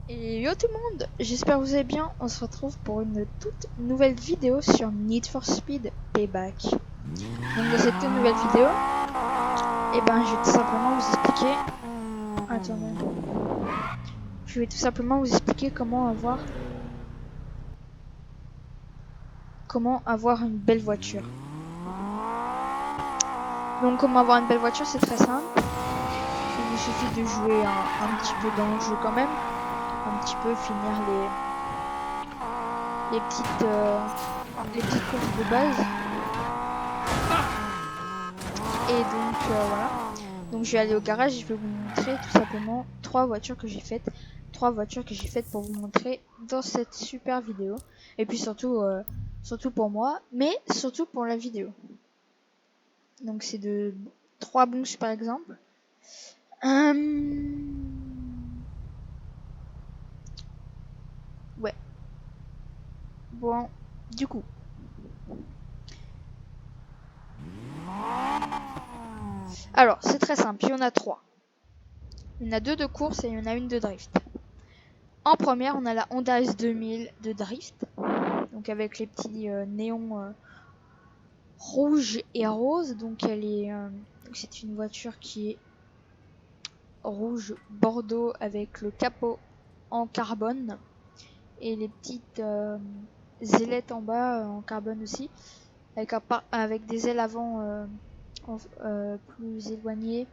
Et yo tout le monde, j'espère que vous allez bien. On se retrouve pour une toute nouvelle vidéo sur Need for Speed Payback. Donc dans cette toute nouvelle vidéo, je vais tout simplement vous expliquer. Attendez. Je vais tout simplement vous expliquer comment avoir une belle voiture. Donc comment avoir une belle voiture, c'est très simple. Il vous suffit de jouer un petit peu dans le jeu quand même, un petit peu finir les petites courses de base. Et donc voilà. Donc je vais aller au garage et je vais vous montrer tout simplement trois voitures que j'ai faites. Trois voitures que j'ai faites pour vous montrer dans cette super vidéo. Et puis surtout pour moi, mais surtout pour la vidéo. Donc c'est de trois bons super exemples. Ouais. Bon, du coup. Alors, c'est très simple, il y en a trois. Il y en a deux de course et il y en a une de drift. En première, on a la Honda S2000 de drift. Donc avec les petits néons rouge et rose. Donc c'est une voiture qui est rouge bordeaux avec le capot en carbone et les petites ailettes en bas en carbone aussi, avec des ailes avant plus éloignées,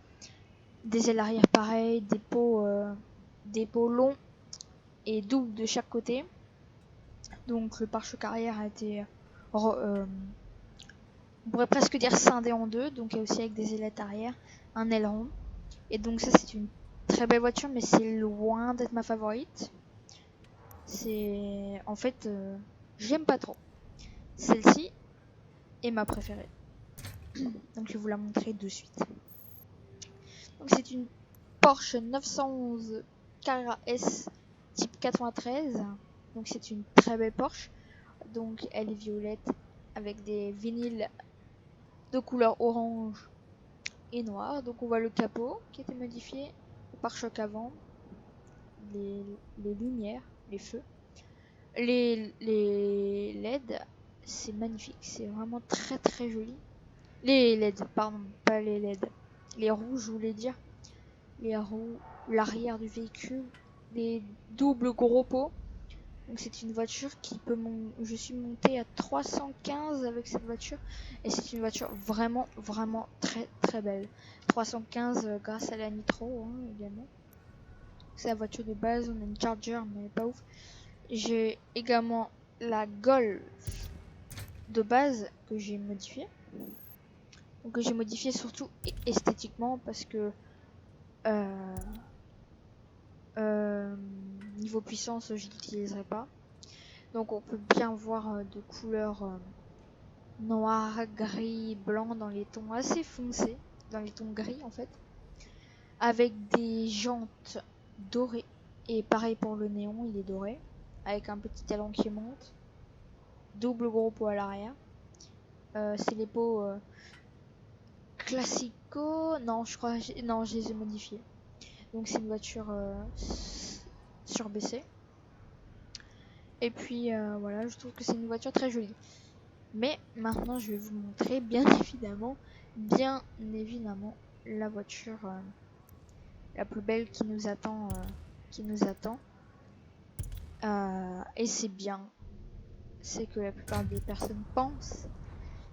des ailes arrière pareilles, des pots longs et doubles de chaque côté. Donc le pare-choc arrière a été on pourrait presque dire scindé en deux, donc aussi avec des ailettes arrière, un aileron. Et donc ça c'est une très belle voiture, mais c'est loin d'être ma favorite. C'est en fait j'aime pas trop. Celle-ci est ma préférée. Donc je vais vous la montrer de suite. Donc c'est une Porsche 911 Carrera S type 93. Donc c'est une très belle Porsche. Donc elle est violette avec des vinyles de couleur orange et noir. Donc on voit le capot qui a été modifié, le pare-choc avant, les lumières, les feux, les LED, c'est magnifique, c'est vraiment très très joli. Les LED, pardon, pas les LED, les rouges, je voulais dire, les roues, l'arrière du véhicule, les doubles gros pots. Donc c'est une voiture qui peut je suis montée à 315 avec cette voiture et c'est une voiture vraiment vraiment très très belle. 315 grâce à la nitro également. C'est la voiture de base, on a une Charger mais pas ouf. J'ai également la Golf de base que j'ai modifiée. Donc que j'ai modifiée surtout esthétiquement parce que niveau puissance je l'utiliserai pas. Donc on peut bien voir de couleur noir, gris, blanc dans les tons assez foncés, dans les tons gris en fait, avec des jantes dorées. Et pareil pour le néon, il est doré, avec un petit talon qui monte, double gros pot à l'arrière. C'est les pots classico, non je crois, non je les ai modifiés. Donc c'est une voiture surbaissée. Et puis voilà, je trouve que c'est une voiture très jolie. Mais maintenant je vais vous montrer bien évidemment la voiture la plus belle qui nous attend. Et c'est bien, c'est que la plupart des personnes pensent.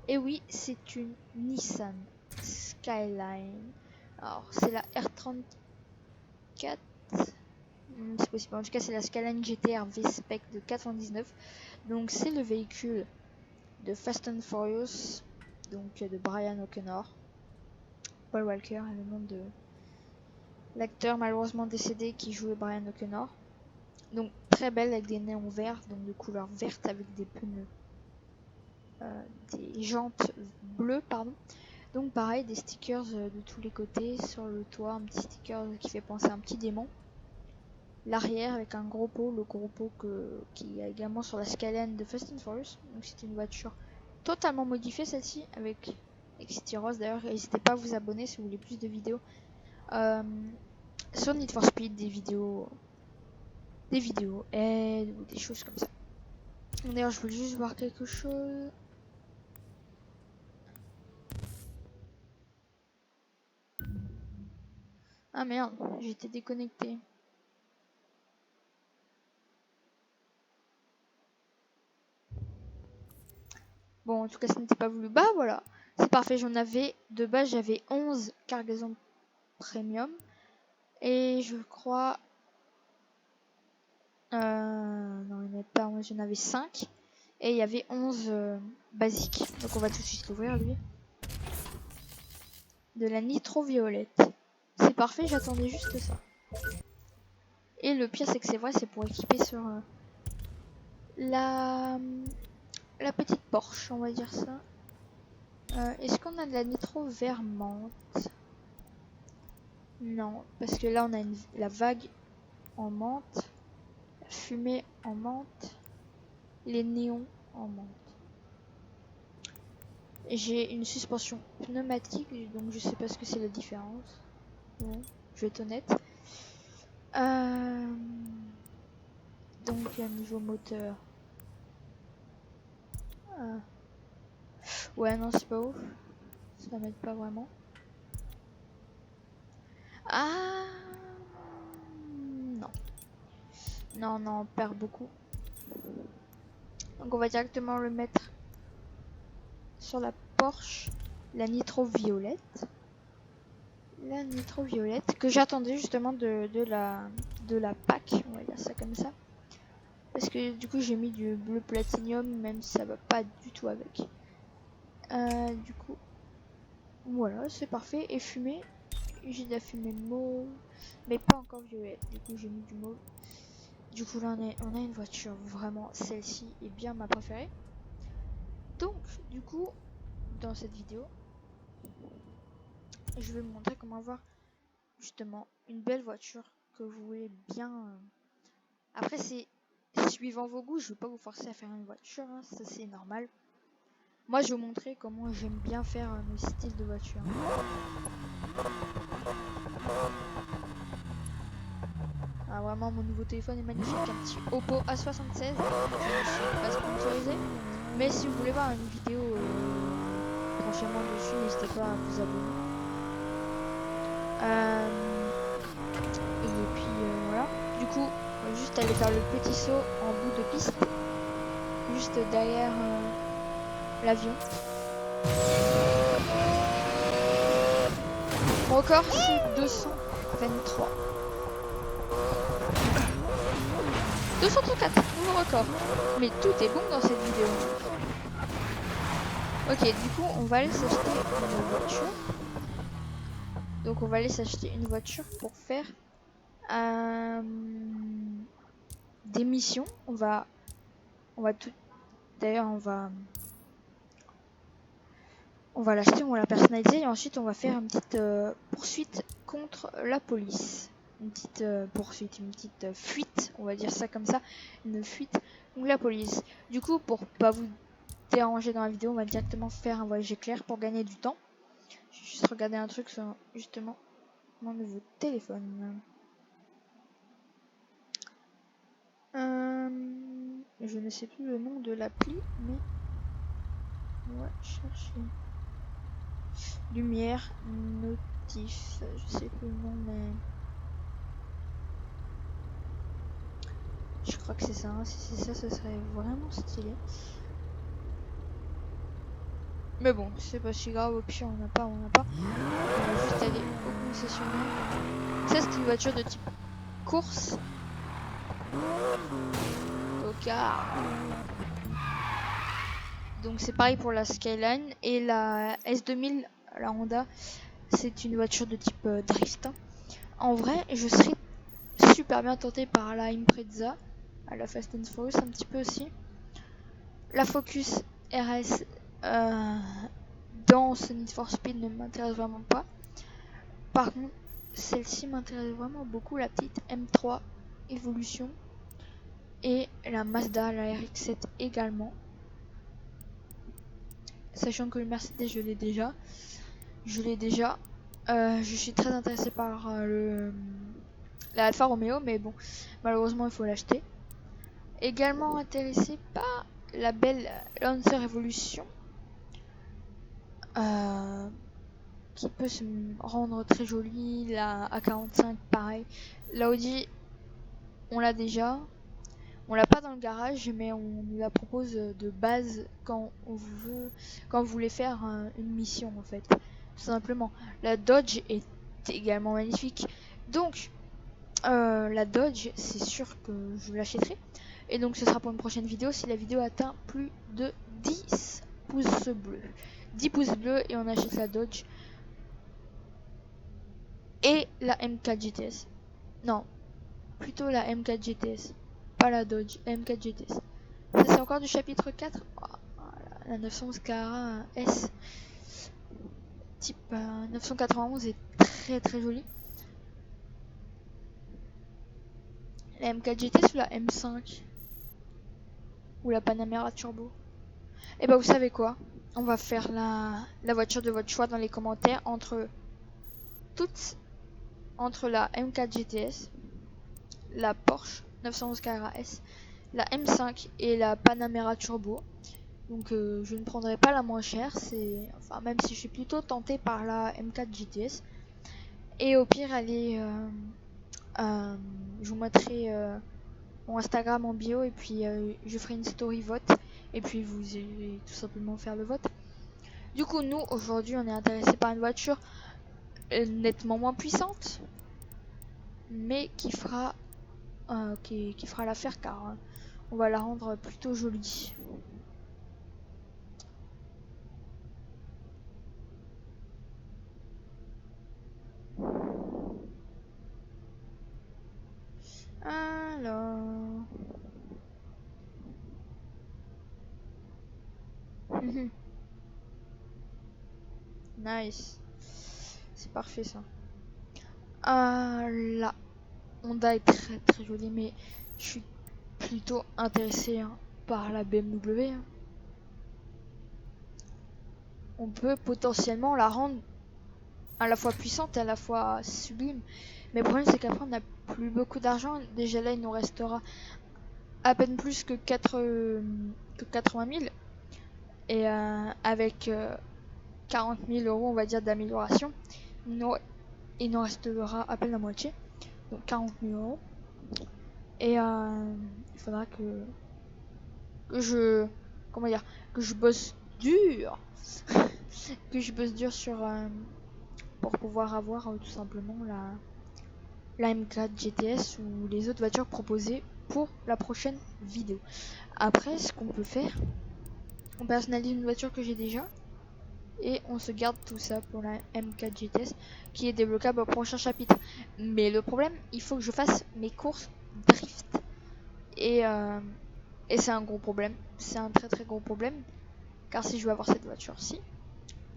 Et oui, c'est une Nissan Skyline. Alors c'est la R34. C'est possible. En tout cas, c'est la Skyline GTR V-Spec de 99. Donc, c'est le véhicule de Fast and Furious, donc de Brian O'Connor. Paul Walker est le nom de l'acteur malheureusement décédé qui jouait Brian O'Connor. Donc, très belle avec des néons verts, donc de couleur verte avec des pneus, des jantes bleues, pardon. Donc, pareil, des stickers de tous les côtés sur le toit, un petit sticker qui fait penser à un petit démon. L'arrière avec un gros pot, le gros pot qui est également sur la Skyline de Fast and Furious. Donc c'est une voiture totalement modifiée celle-ci avec City Rose. D'ailleurs n'hésitez pas à vous abonner si vous voulez plus de vidéos sur Need for Speed, des vidéos des vidéos aides ou des choses comme ça. D'ailleurs, je voulais juste voir quelque chose. Ah merde, j'étais déconnecté. Bon, en tout cas, ça n'était pas voulu. Bah voilà, c'est parfait. J'en avais, de base, j'avais 11 cargaisons premium. Et je crois... non, il n'y en avait pas 11, il y en avait 5. Et il y avait 11 basiques. Donc on va tout de suite l'ouvrir, lui. De la nitro-violette. C'est parfait, j'attendais juste ça. Et le pire, c'est que c'est vrai, c'est pour équiper sur la petite Porsche, on va dire ça. Est-ce qu'on a de la nitro vert menthe? Non, parce que là on a la vague en menthe, la fumée en menthe, les néons en menthe. J'ai une suspension pneumatique, donc je sais pas ce que c'est la différence. Bon, je vais être honnête. Donc niveau moteur. Ouais, non, c'est pas ouf. Ça m'aide pas vraiment. Ah non. Non, non, on perd beaucoup. Donc on va directement le mettre sur la Porsche, la nitro violette. La nitro violette que j'attendais justement de la PAC, on va dire ça comme ça. Parce que du coup j'ai mis du bleu platinium, même si ça va pas du tout avec. Du coup, voilà, c'est parfait. Et fumée, j'ai de la fumée mauve, mais pas encore violette. Du coup j'ai mis du mauve. Du coup là on a une voiture, vraiment celle-ci est bien ma préférée. Donc du coup dans cette vidéo, je vais vous montrer comment avoir justement une belle voiture que vous voulez bien. Après c'est suivant vos goûts, je vais pas vous forcer à faire une voiture, hein, ça c'est normal. Moi je vais vous montrer comment j'aime bien faire mes styles de voiture. Ah, vraiment mon nouveau téléphone est magnifique, un petit Oppo A76, je ne suis pas sponsorisé, mais si vous voulez voir une vidéo prochainement dessus, n'hésitez pas à vous abonner. Et puis voilà, du coup on va juste aller faire le petit saut en bout de piste, juste derrière l'avion. Mon record c'est 223. 234, nouveau record. Mais tout est bon dans cette vidéo. Ok, du coup, on va aller s'acheter une voiture. Donc, on va aller s'acheter une voiture pour faire des missions. On va tout. D'ailleurs, on va l'acheter, on va la personnaliser et ensuite on va faire une petite poursuite contre la police. Une petite poursuite, une petite fuite, on va dire ça comme ça, une fuite contre la police. Du coup, pour pas vous déranger dans la vidéo, on va directement faire un voyage éclair pour gagner du temps. Je vais juste regarder un truc sur justement mon nouveau téléphone. Je ne sais plus le nom de l'appli, mais on va chercher. Lumière, notif, je sais plus le nom, mais je crois que c'est ça. Hein. Si c'est ça, ce serait vraiment stylé. Mais bon, c'est pas si grave. Au pire, on n'a pas. On va juste aller au concessionnaire. Ça, c'est une voiture de type course. Tocard. Donc c'est pareil pour la Skyline et la S2000, la Honda, c'est une voiture de type drift. En vrai, je serais super bien tentée par la Impreza, à la Fast and Furious un petit peu aussi. La Focus RS dans ce Need for Speed ne m'intéresse vraiment pas. Par contre, celle-ci m'intéresse vraiment beaucoup, la petite M3 Evolution et la Mazda, la RX-7 également. Sachant que le Mercedes, je l'ai déjà. Je suis très intéressée par la Alfa Romeo, mais bon, malheureusement il faut l'acheter. Également intéressé par la belle Lancer Evolution, qui peut se rendre très jolie. La A45 pareil. La Audi, on l'a déjà. On l'a pas dans le garage, mais on nous la propose de base quand vous voulez faire une mission en fait, tout simplement. La Dodge est également magnifique, donc la Dodge, c'est sûr que je l'achèterai. Et donc ce sera pour une prochaine vidéo si la vidéo atteint plus de 10 pouces bleus. 10 pouces bleus et on achète la Dodge et la M4 GTS. Non, plutôt la M4 GTS. Pas la Dodge, M4 GTS. Ça c'est encore du chapitre 4. Oh, voilà, la 911 Carrara S type 991 est très très jolie. La M4 GTS ou la M5 ou la Panamera Turbo. Et bah vous savez quoi, on va faire la voiture de votre choix dans les commentaires entre la M4 GTS, la Porsche 911 Carrera S, la M5 et la Panamera Turbo. Donc je ne prendrai pas la moins chère, même si je suis plutôt tentée par la M4 GTS. Et au pire, allez, je vous mettrai mon Instagram en bio et puis je ferai une story vote et puis vous irez tout simplement faire le vote. Du coup, nous aujourd'hui, on est intéressé par une voiture nettement moins puissante, mais qui fera l'affaire car on va la rendre plutôt jolie. Alors, nice, c'est parfait ça. La Honda est très très jolie, mais je suis plutôt intéressé par la BMW. On peut potentiellement la rendre à la fois puissante et à la fois sublime. Mais le problème c'est qu'après on n'a plus beaucoup d'argent. Déjà là il nous restera à peine plus que 80 000. Et avec 40 000 euros on va dire d'amélioration, il nous restera à peine la moitié. Donc 40 000 euros. Et il faudra que je bosse dur. Que je bosse dur pour pouvoir avoir tout simplement la M4 GTS ou les autres voitures proposées pour la prochaine vidéo. Après, ce qu'on peut faire, on personnalise une voiture que j'ai déjà et on se garde tout ça pour la M4 GTS qui est débloquable au prochain chapitre. Mais le problème, il faut que je fasse mes courses drift et c'est un gros problème. C'est un très très gros problème car si je veux avoir cette voiture-ci,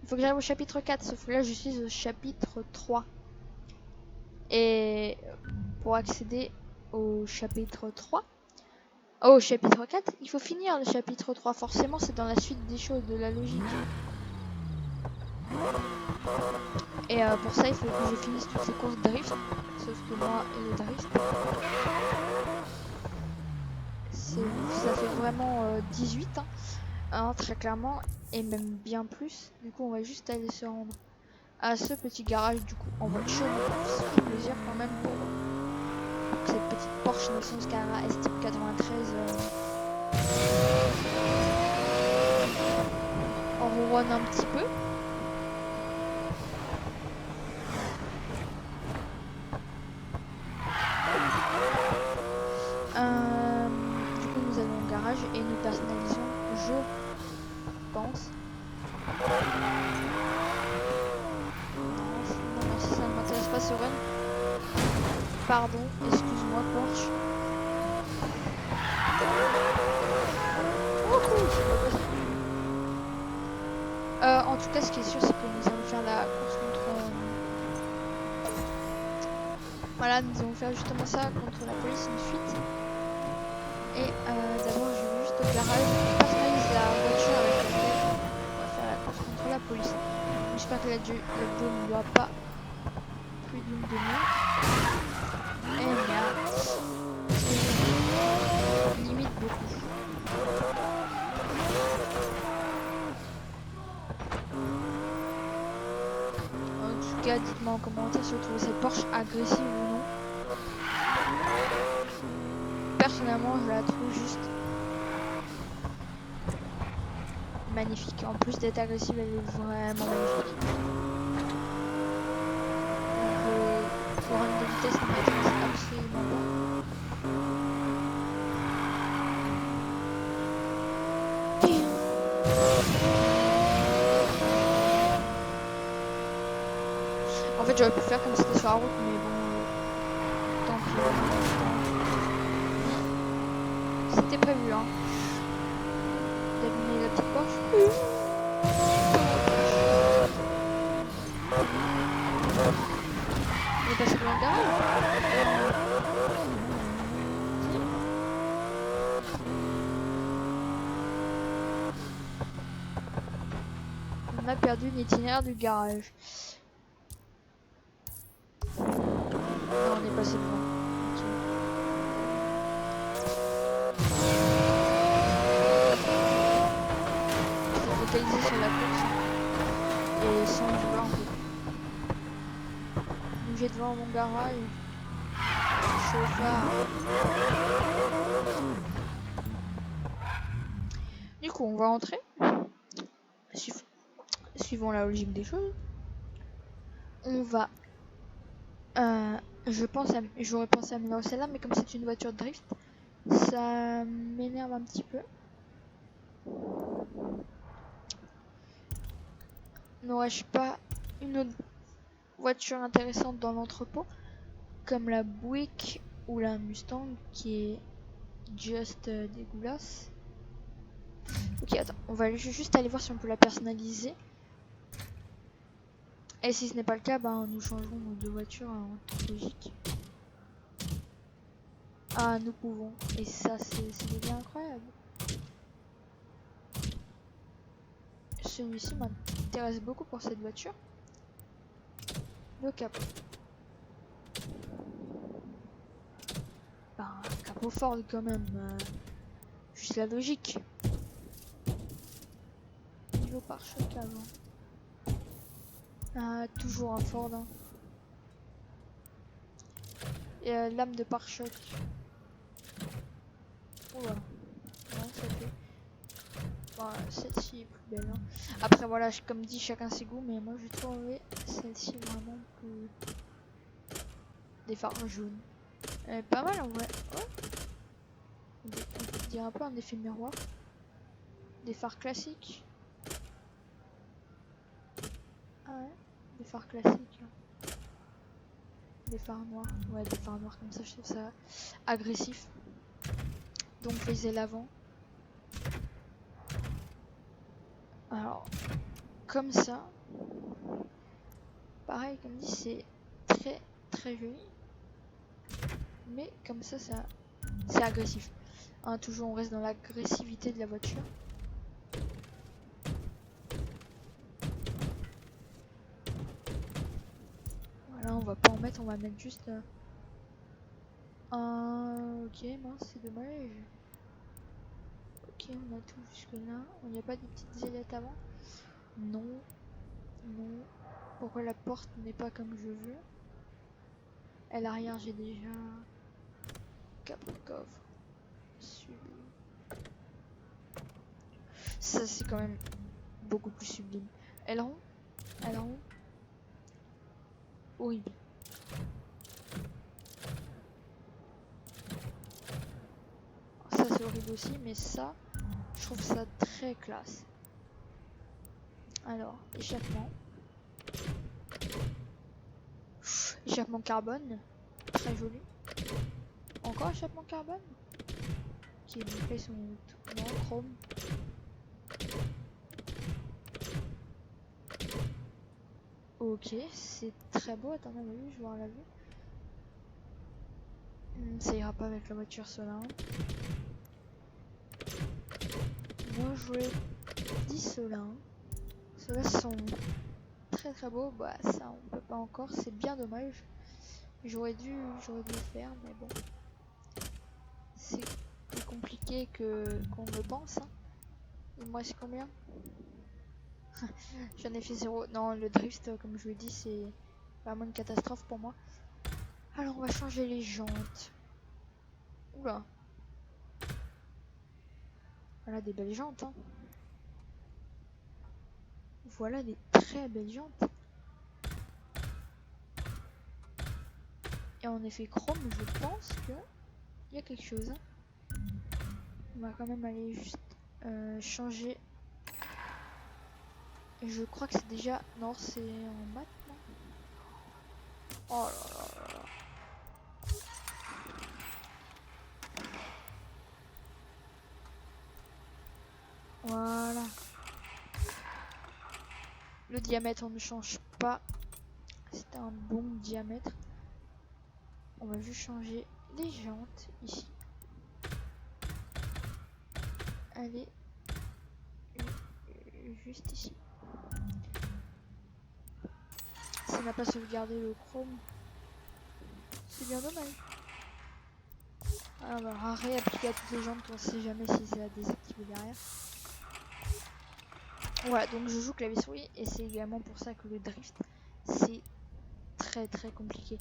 il faut que j'arrive au chapitre 4, sauf que là je suis au chapitre 3. Et pour accéder au chapitre 3, au chapitre 4, il faut finir le chapitre 3. Forcément, c'est dans la suite des choses, de la logique. Et pour ça, il faut que je finisse toutes ces courses drift. Sauf que moi et le drift, ça fait vraiment 18, très clairement, et même bien plus. Du coup, on va juste aller se rendre à ce petit garage du coup en voiture. Ça fait plaisir quand même pour cette petite Porsche 911 Carrera S type 93 on ronronne un petit peu. Du coup nous allons au garage et nous personnalisons, je pense. Non merci, ça ne m'intéresse pas ce run. Pardon, excuse-moi Porsche. En tout cas, ce qui est sûr, c'est que nous allons faire la course contre... Voilà, nous allons faire justement ça contre la police, une fuite. Et d'abord, je vais juste au garage, je personnalise la voiture avec laquelle on va faire la course contre la police. J'espère que la vidéo ne doit pas plus d'une demi-heure. Eh merde. Limite beaucoup. En tout cas, dites-moi en commentaire si vous trouvez cette Porsche agressive ou non. Personnellement, je la trouve juste magnifique. En plus d'être agressive, elle est vraiment magnifique. Le run de vitesse ne m'intéresse absolument pas. En fait, j'aurais pu faire comme c'était sur la route, mais bon, tant pis. C'était prévu, hein. D'abîmer la petite Porsche. On est passé devant le garage. On a perdu l'itinéraire du garage. Non, on est passé devant. Okay. Il faut focaliser sur la course et sans vouloir bouger devant mon garage. Chauffard. Du coup, on va entrer. Suivant la logique des choses. On va... j'aurais pensé améliorer celle-là, mais comme c'est une voiture drift, ça m'énerve un petit peu. N'aurais-je pas une autre voiture intéressante dans l'entrepôt, comme la Buick ou la Mustang, qui est juste dégueulasse. Ok, attends, on va juste aller voir si on peut la personnaliser. Et si ce n'est pas le cas, ben, nous changerons de voiture en toute logique. Ah, nous pouvons. Et ça, c'est bien incroyable. Celui-ci m'intéresse beaucoup pour cette voiture. Le capot. Ben, capot Ford quand même. Juste la logique. Niveau pare-choc avant. Ah, toujours un Ford. Hein. Et lame de pare-choc. Oula. Non, ça fait. Enfin, celle-ci est plus belle. Hein. Après, voilà, comme dit, chacun ses goûts. Mais moi, j'ai trouvé celle-ci vraiment plus. Des phares jaunes. Elle est pas mal en vrai. Ouais. On dirait un peu un effet miroir. Des phares classiques. Ah ouais, des phares classiques. Hein. Des phares noirs. Ouais, des phares noirs comme ça, je trouve ça agressif. Donc, faisais l'avant. Alors, comme ça. Pareil, comme dit, c'est très très joli. Mais comme ça, c'est agressif. Hein, toujours, on reste dans l'agressivité de la voiture. Voilà, on va pas en mettre, on va mettre juste un... Ok, mince, c'est dommage. Ok, on a tout jusque là. Il n'y a pas des petites ailettes avant? Non. Non. Pourquoi la porte n'est pas comme je veux? À l'arrière, j'ai déjà... Capot coffre. Sublime. Ça, c'est quand même beaucoup plus sublime. Aileron? Aileron? Horrible. Ça, c'est horrible aussi, mais ça, je trouve ça très classe. Alors, échappement. Échappement carbone. Très joli. Encore échappement carbone. Ok, donc là ils sont tout en chrome. Ok, c'est très beau. Attends, on je vais voir la vue. Ça ira pas avec la voiture cela. Moi j'aurais dit cela. Ceux-là sont très très beaux. Bah ça on peut pas encore, c'est bien dommage. J'aurais dû le faire, mais bon. C'est plus compliqué qu'on ne pense. Hein. Il me reste combien? J'en ai fait 0. Non, le drift, comme je vous l'ai dit, c'est vraiment une catastrophe pour moi. Alors, on va changer les jantes. Oula. Voilà des belles jantes. Hein. Voilà des très belles jantes. Et en effet chrome, je pense que il y a quelque chose. Hein. On va quand même aller juste changer. Et je crois que c'est déjà... Non, c'est en mat, non? Oh là là là là. Voilà. Le diamètre, on ne change pas. C'est un bon diamètre. On va juste changer les jantes ici. Allez. Juste ici. Ça n'a pas sauvegardé le chrome. C'est bien dommage. Ah bah, on va réappliquer à toutes les jantes, on sait jamais si ça a désactivé derrière. Voilà, donc je joue clavier souris et c'est également pour ça que le drift c'est très très compliqué.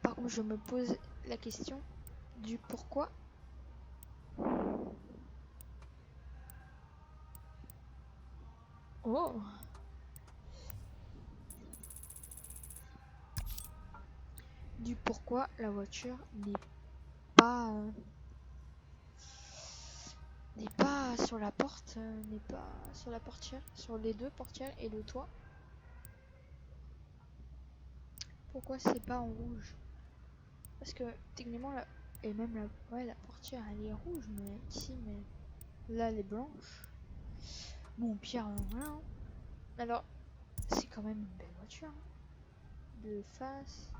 Par contre, je me pose la question du pourquoi. Oh, du pourquoi la voiture pas n'est pas sur la porte, n'est pas sur la portière, sur les deux portières et le toit. Pourquoi c'est pas en rouge? Parce que techniquement là, et même la portière elle est rouge, mais ici, mais là elle est blanche. Bon, pire, voilà. Hein. Alors, c'est quand même une belle voiture. Hein. De face.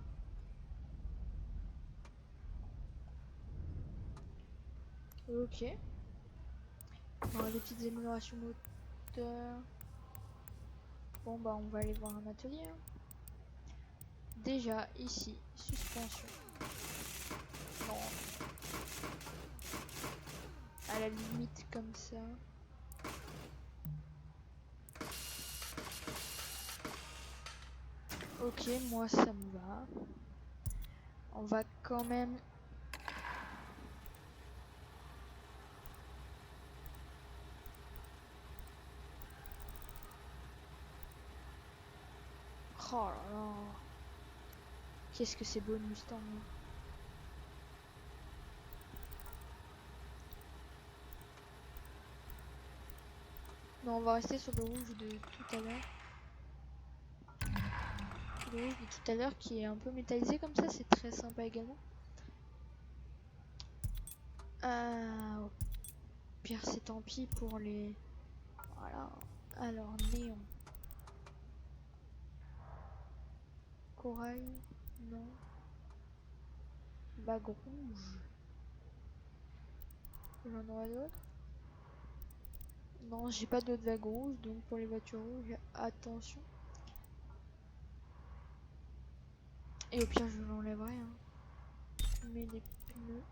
Ok. Bon, des petites améliorations moteur. Bon, bah, on va aller voir un atelier. Hein. Déjà, ici, suspension. Non. À la limite, comme ça. Ok, moi, ça me va. On va quand même... Oh là là. Qu'est-ce que c'est beau une Mustang. Hein. Non, on va rester sur le rouge de tout à l'heure. Le rouge de tout à l'heure qui est un peu métallisé comme ça, c'est très sympa également. Au pire, c'est tant pis pour les... Voilà. Alors, néon. Corail. Non. Bague rouge. J'en aurai d'autres. Non, j'ai pas d'autres vagues rouges, donc pour les voitures rouges, attention. Et au pire, je l'enlèverai. Hein. Mais les pneus.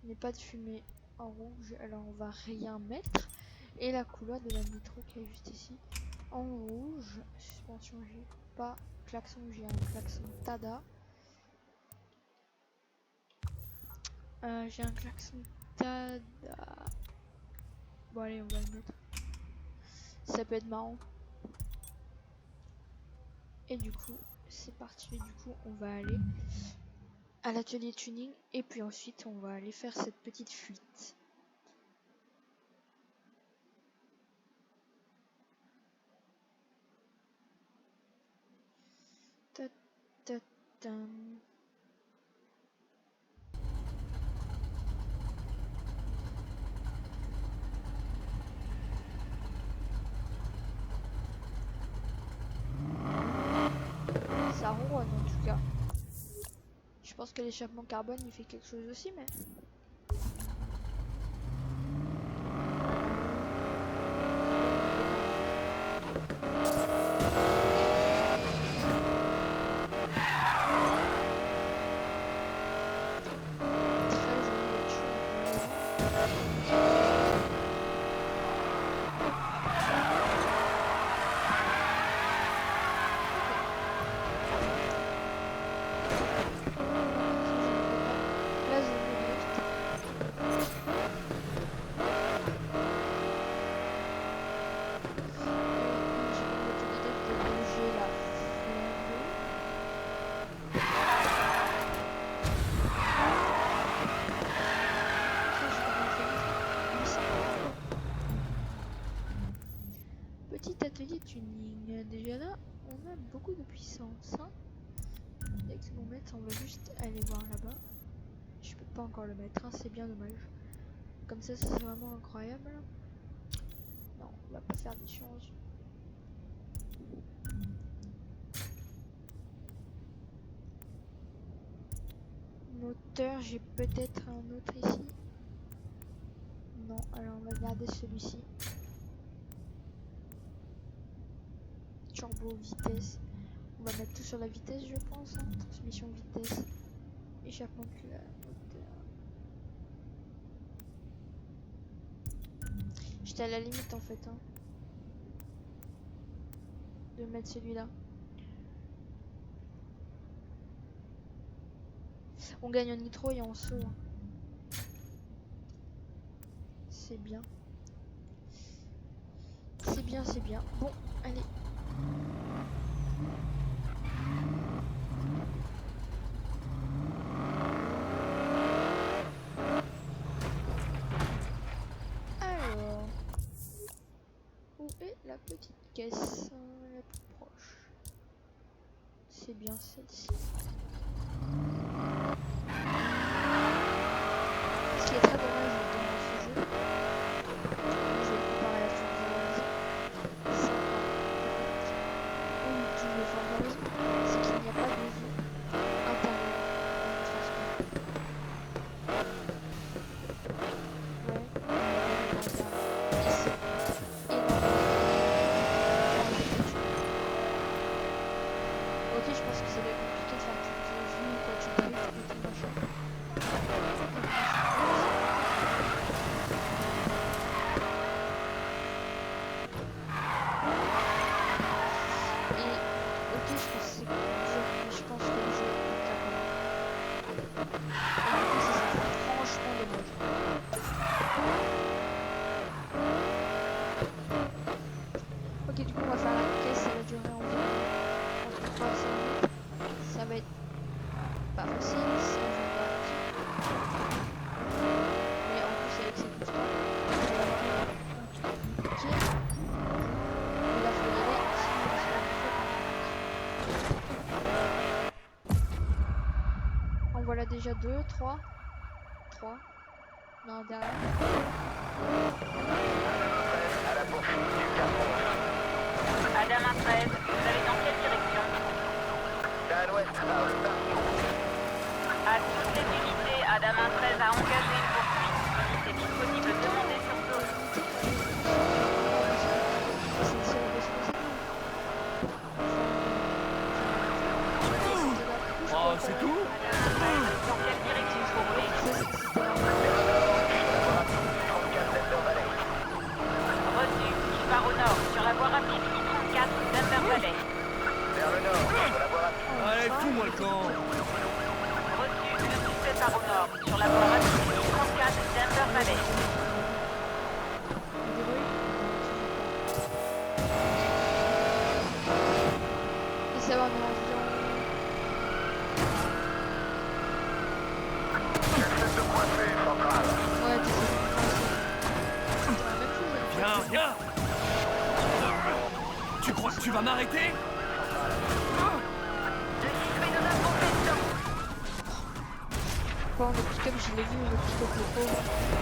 Il n'y a pas de fumée en rouge, alors on va rien mettre. Et la couleur de la nitro qui est juste ici. En rouge, suspension, j'ai pas. Klaxon, j'ai un klaxon Tada. J'ai un klaxon Tada. Bon, allez, on va le mettre. Ça peut être marrant. Et du coup, c'est parti. Du coup, on va aller à l'atelier tuning. Et puis ensuite, on va aller faire cette petite fuite. Ta -ta -ta. Ça ronronne en tout cas. Je pense que l'échappement carbone il fait quelque chose aussi, mais... beaucoup de puissance. Hein. Avec ce thermomètre, on va juste aller voir là-bas. Je peux pas encore le mettre, hein, c'est bien dommage. Comme ça, c'est vraiment incroyable. Non, on va pas faire d'échange. Moteur, j'ai peut-être un autre ici. Non, alors on va garder celui-ci. Turbo, vitesse. On va mettre tout sur la vitesse, je pense. Hein. Transmission, vitesse. Échappement clair, moteur. J'étais à la limite en fait. Hein, de mettre celui-là. On gagne en nitro et en saut. Hein. C'est bien. C'est bien, c'est bien. Bon, allez. Alors, où est la petite caisse la plus proche? C'est bien celle-ci. Ce qui est très dommage dans ce jeu, je vais comparer à Forza ou tous les Forza, c'est qu'il n'y a pas de vue intérieure dans le transport. Ouais, ici, ok, je pense que ça va être compliqué de faire toutes les vues quand tu drifts et tout machin. Voilà déjà 2, 3. Non, derrière. Adama 13, vous allez dans quelle direction? À l'ouest, par le parking. À toutes les unités, Adama 13 a engagé une poursuite. Si c'est disponible, demandez sur zone. Oh, c'est tout? Dans quelle direction vous voulez? Reçu, je pars au nord, sur la voie rapide I-34, Denver Valley. Vers le nord, sur la voie rapide. Allez, fous-moi le camp. Reçu, le suspect part au nord, sur la voie rapide I-34, Denver Valley. Et ça va, on est environ... J'essaie de coincer, central. Ouais, tu sais, c'est la même chose. Viens, viens. Tu crois que tu vas m'arrêter? Bon, le pick-up, je l'ai vu, le pick-up, le pauvre.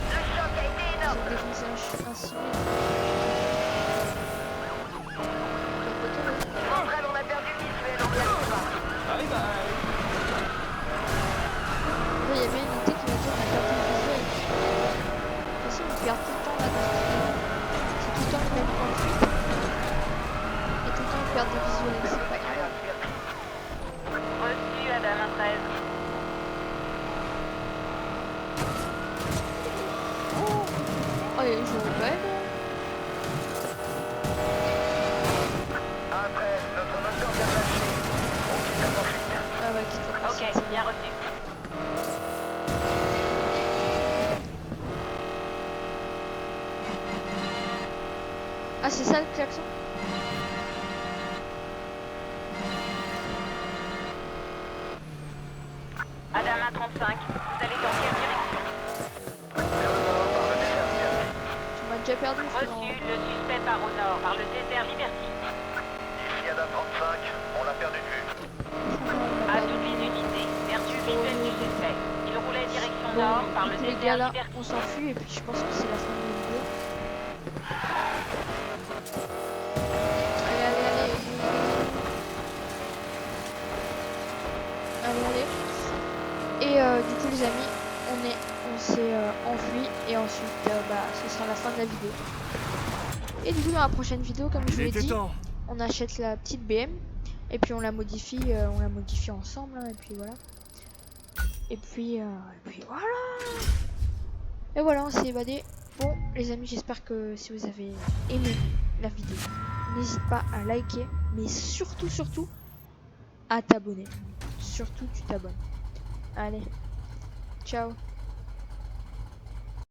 Le choc a été énorme. J'ai défoncé un civil. Central, on a perdu le visuel, on vient de voir. Bye bye. Là, il y avait une unité qui m'a dit on a perdu le visuel. De toute façon, on perd tout le temps là dans ce jeu. C'est tout le temps le même point de fuite. Et tout le temps, on perd des visuels. C'est pas grave. Reçu, Adama 13. Oh, il y a eu joué quand même. Après, notre moteur vient de lâcher. On quitte la poursuite. Ah ouais, quitte la Ok, bien reçu. Ah, c'est ça le klaxon? Adama 35, vous allez dans quelle direction? Vers le nord, par le désert Liberty. Tu m'as déjà perdu, frérot. Reçu, le suspect part au nord, par le désert Liberty. Ici, Adam 35, on l'a perdu de vue. À toutes les unités, perdu visuel du suspect. Il roulait direction nord Bon, par du le coup, les gars désert là, Liberty. on s'enfuit et puis je pense que c'est la fin de la vidéo. Allez, allez, allez. Allez, allez. Et du coup les amis, on s'est enfui et ensuite ce sera la fin de la vidéo. Et du coup dans la prochaine vidéo, comme je vous Il l'ai était dit, temps. on achète la petite BM et puis on la modifie ensemble hein, et puis voilà. Et puis voilà. Et voilà, on s'est évadé. Bon les amis, j'espère que si vous avez aimé la vidéo, n'hésite pas à liker, mais surtout à t'abonner. Surtout tu t'abonnes. Allez, ciao.